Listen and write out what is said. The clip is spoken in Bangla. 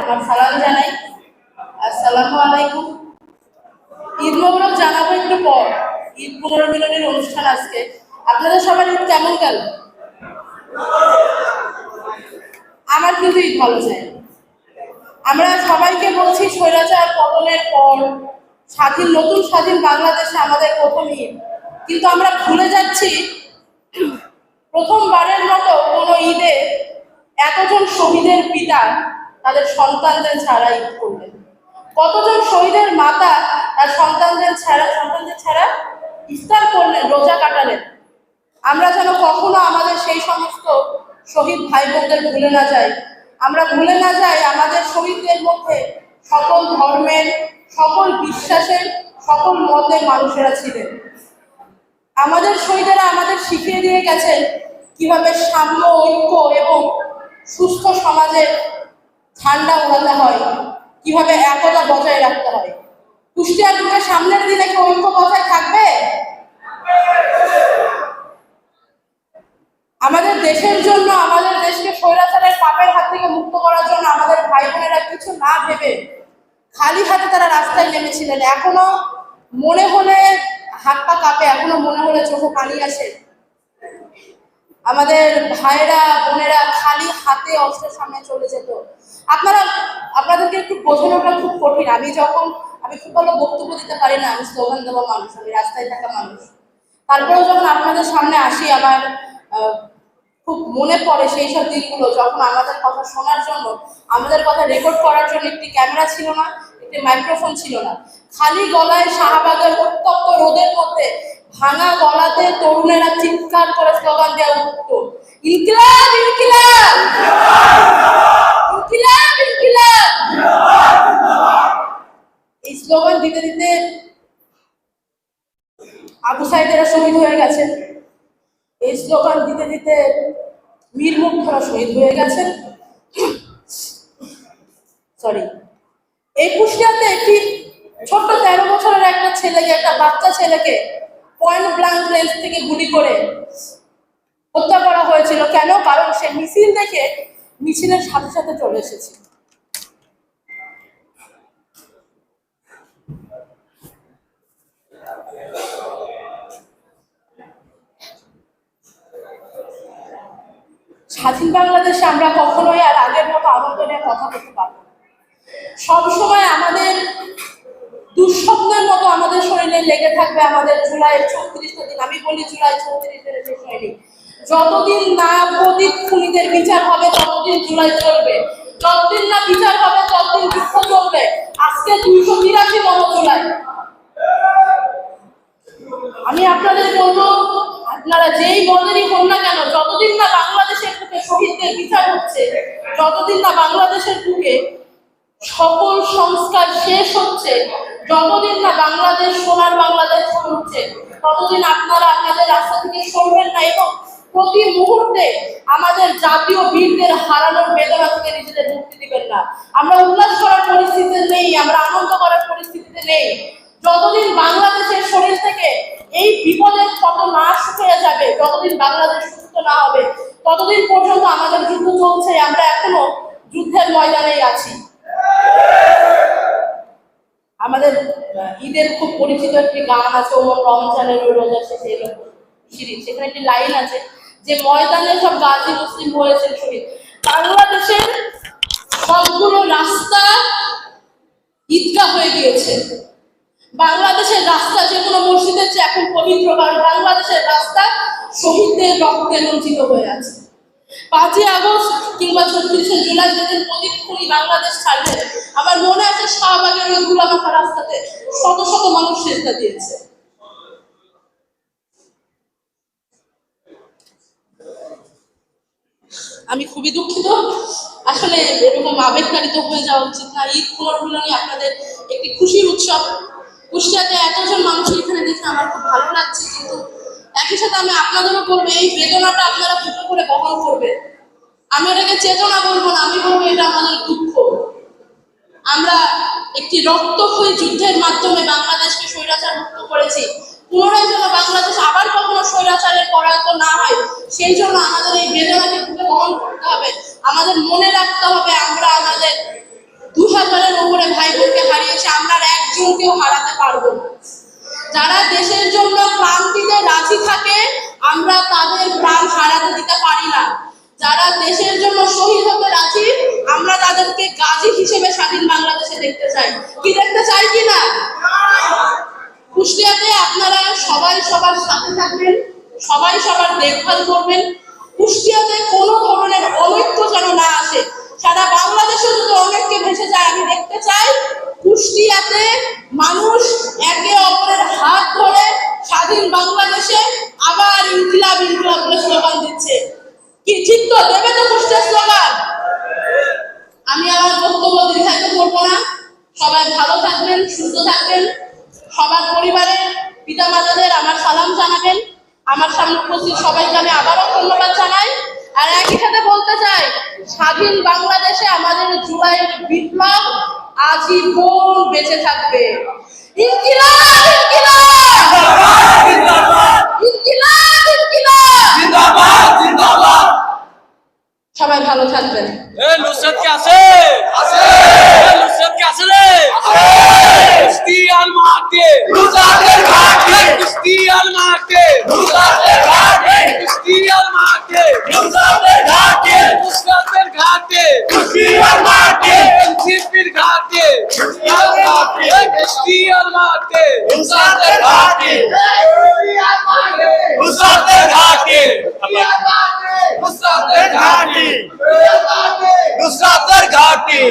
আমার সালাম জানাই। আসসালামু আলাইকুম। ঈদ মোবারক জানাবো একটু পর। ঈদ পুনর্মিলনের অনুষ্ঠান আজকে। আপনাদের সবার ঈদ কেমন গেল? আমার কিন্তু ঈদ ভালো যায়। আমরা সবাইকে বলছি স্বৈরাচার পতনের পর নতুন স্বাধীন বাংলাদেশে আমাদের প্রথম ঈদ, কিন্তু আমরা ভুলে যাচ্ছি প্রথমবারের মতো কোনো ঈদে এতজন শহীদের পিতা তাদের সন্তানদের ছাড়া ঈদ করলেন। কতজন শহীদের মাতা তার সন্তানদের ছাড়া ইফতার করলেন, রোজা কাটালেন। আমরা যেন কখনো আমাদের সেই সমস্ত শহীদ ভাই বোনদের ভুলে না যাই। আমরা ভুলে না যাই আমাদের শহীদদের মধ্যে সকল ধর্মের, সকল বিশ্বাসের, সকল মতের মানুষেরা ছিলেন। আমাদের শহীদেরা আমাদের শিখিয়ে দিয়ে গেছেন কিভাবে সাম্য, ঐক্য এবং সুস্থ সমাজের ঝান্ডা উড়াতে হয়, কিভাবে একতা বজায় রাখতে হয়। কুষ্টিয়ার বুকে সামনের দিনে কি ঐক্য বজায় থাকবে? আমাদের দেশের জন্য, আমাদের দেশকে স্বৈরাচারের পাপের হাত থেকে মুক্ত করার জন্য আমাদের ভাই বোনেরা কিছু না ভেবে খালি হাতে তারা রাস্তায় নেমেছিলেন। এখনো মনে হলে হাত পা কাঁপে, এখনো মনে হলে চোখে পানি আসে। আমাদের ভাইরা বোনেরা খালি হাতে অস্ত্রের সামনে চলে যেত। আপনাদেরকে একটু বোঝানোটা খুব কঠিন। আমি খুব ভালো বক্তব্য দিতে পারি না, আমি স্লোগান দেওয়া মানুষ, আমি রাস্তায় থাকা মানুষ। তারপরেও যখন আপনাদের সামনে আসি, আমার খুব মনে পড়ে সেই সব দিনগুলো যখন আমাদের কথা শোনার জন্য, আমাদের কথা রেকর্ড করার জন্য একটি ক্যামেরা ছিল না, একটি মাইক্রোফোন ছিল না। খালি গলায় শাহবাগের উত্তপ্ত রোদের মধ্যে ভাঙা গলাতে তরুণেরা চিৎকার করে স্লোগান দেওয়া উঠত, ইনকিলাব ইনকিলাব ইনকিলাব ইনকিলাব। এই স্লোগান দিতে দিতে আবু সাইদেরা শহীদ হয়ে গেছেন। এই স্লোগান দিতে দিতে মীর মুগ্ধরা শহীদ হয়ে গেছেন। এই কুষ্টিয়াতে একটি ছোট্ট 13 বছরের একটা বাচ্চা ছেলেকে পয়েন্ট ব্ল্যাঙ্ক রেঞ্জ থেকে গুলি করে হত্যা করা হয়েছিল। কেন? কারণ সে মিছিল দেখে মিছিলের সাথে সাথে চলে এসেছে। স্বাধীন বাংলাদেশে আমরা কখনোই আর আগের মতো আনন্দ নিয়ে কথা বলতে পারবো না। সবসময় আমাদের দুঃস্বপ্নের মতো আমাদের শরীরে লেগে থাকবে আমাদের জুলাইয়ের 36টা দিন। আমি বলি জুলাই 36 দিনের শেষ হয়নি। যতদিন না প্রদীপ খুনিদের বিচার হবে ততদিন জুলাই চলবে, যতদিন না বিচার হবে ততদিন যুদ্ধ চলবে। আজকে 283 জুলাই। আমি আপনাদের বলবো, আপনারা যেই বলেরই হন না কেন, যতদিন না বাংলাদেশের বুকে শহীদদের বিচার হচ্ছে, যতদিন না বাংলাদেশের বুকে সকল সংস্কার শেষ হচ্ছে, যতদিন না বাংলাদেশ সোনার বাংলাদেশ হচ্ছে, ততদিন আপনারা আপনাদের রাস্তা থেকে সরবেন না এবং প্রতি মুহূর্তে আমাদের জাতীয় বীরদের হারানোর বেদনা থেকে নিজেদের মুক্তি দিবেন না। আমরা উল্লাস করার পরিস্থিতিতে নেই, আমরা আনন্দ করার পরিস্থিতিতে নেই। যতদিন বাংলাদেশের শরীর থেকে এই বিপদের ক্ষত না শুকিয়ে যাবে, যতদিন বাংলাদেশ সুস্থ না হবে, ততদিন পর্যন্ত আমাদের যুদ্ধ চলছে। আমরা এখনো যুদ্ধের ময়দানেই আছি। আমাদের ঈদের খুব পরিচিত একটি গান আছে, ওমর রমজানের রোজা শেষে এলো শিরিন। সেখানে একটি লাইন আছে যে ময়দানে সব গাজী মুসলিম হয়েছে শহীদ। বাংলাদেশের সবগুলো রাস্তা ঈদগাহ হয়ে গিয়েছে। বাংলাদেশের রাস্তা যে কোনো মসজিদের চেয়ে এখন পবিত্র, কারণ বাংলাদেশের রাস্তা শহীদদের রক্তে রঞ্জিত হয়ে আছে। 5ই আগস্ট কিংবা 36শে জুলাই যেদিন প্রদীপ খুনি বাংলাদেশ ছাড়লেন, আমার মনে আছে শাহবাগের ওই ধুলামাখা রাস্তাতে শত শত মানুষ সেজদা দিয়েছে। আমি খুবই দুঃখিত, আসলে এরকম আবেগতাড়িত হয়ে যাওয়া উচিত না। ঈদ পুনর্মিলনী আপনাদের একটি খুশির উৎসব। কুষ্টিয়াতে এতজন মানুষ এখানে দেখে আমার খুব ভালো লাগছে, কিন্তু একই সাথে আমি আপনাদেরও বলবো এই বেদনাটা আপনারা দুটো করে বহন করবেন। আমি এটাকে চেতনা বলবো না, আমি বলবো এটা আমাদের দুঃখ। আমরা একটি রক্তক্ষয়ী যুদ্ধের মাধ্যমে বাংলাদেশকে স্বৈরাচার মুক্ত করেছি। পুনরায় যেন বাংলাদেশ আবার কখনো স্বৈরাচারের পরায়ত না হয়, সেই জন্য আমাদের এই বেদনাকে বুকে বহন করতে হবে। আমাদের মনে রাখতে হবে আমরা আমাদের 2000-এর উপরে ভাই বোনকে হারিয়েছে, আমরা আর একজনকেও হারাতে পারবো না। যারা দেশের জন্য প্রাণ দিতে রাজি থাকে আমরা তাদের প্রাণ হারাতে দিতে পারি না। যারা দেশের জন্য শহীদ হতে রাজি আমরা তাদেরকে গাজী হিসেবে স্বাধীন বাংলাদেশে দেখতে চাই। কি দেখতে চাই কি না? কুষ্টিয়াতে আপনারা সবাই সবার সাথে থাকবেন, সবাই সবার দেখভাল করবেন। কুষ্টিয়াতে কোনো ধরনের অনৈক্য যেন না আসে। সারা বাংলাদেশে যদি অনেককে ভেসে যায়, আমি দেখতে চাই কুষ্টিয়াতে মানুষ একে অপরের হাত ধরে স্বাধীন বাংলাদেশে আবার ইনকিলাব ইনকিলাব বলে স্লোগান দিচ্ছে। কি ঠিক তো? দেবে তো কুষ্টিয়ার স্লোগান? আমি আমার বক্তব্য দীর্ঘায়িত করবো না। সবাই ভালো থাকবেন, সুস্থ থাকবেন। সবার পরিবারের পিতা মাতাদের আমার সালাম জানাবেন। আমার সামনে উপস্থিত সবাইকে আমি আবারও ধন্যবাদ জানাই। আর একই সাথে বলতে চাই, স্বাধীন বাংলাদেশে আমাদের জুলাইয়ের বিপ্লব আজীবন বেঁচে থাকবে। ইনকিলাব ইনকিলাব ইনকিলাব ইনকিলাব জিন্দাবাদ জিন্দাবাদ। সবাই ভালো থাকবেন। নুসরাত কে আছে? আছে। নুসরাত কে আছে রে? আছে। কুষ্টিয়ার মাঠে নুসরাতের ঘাটে, কুষ্টিয়ার মাঠে নুসরাতের ঘাটে, কুষ্টিয়ার মাঠে নুসরাতের ঘাটে, নুসরাতের ঘাটে, কুষ্টিয়ার মাঠে এনসিপির ঘাটে, কুষ্টিয়ার মাঠে, কুষ্টিয়ার মাঠে নুসরাতের ঘাটে, কুষ্টিয়ার মাঠে নুসরাতের ঘাটে, কুষ্টিয়ার মাঠে নুসরাতের ঘাটে, নুসরাতের ঘাটে, নুসরাতের ঘাটে।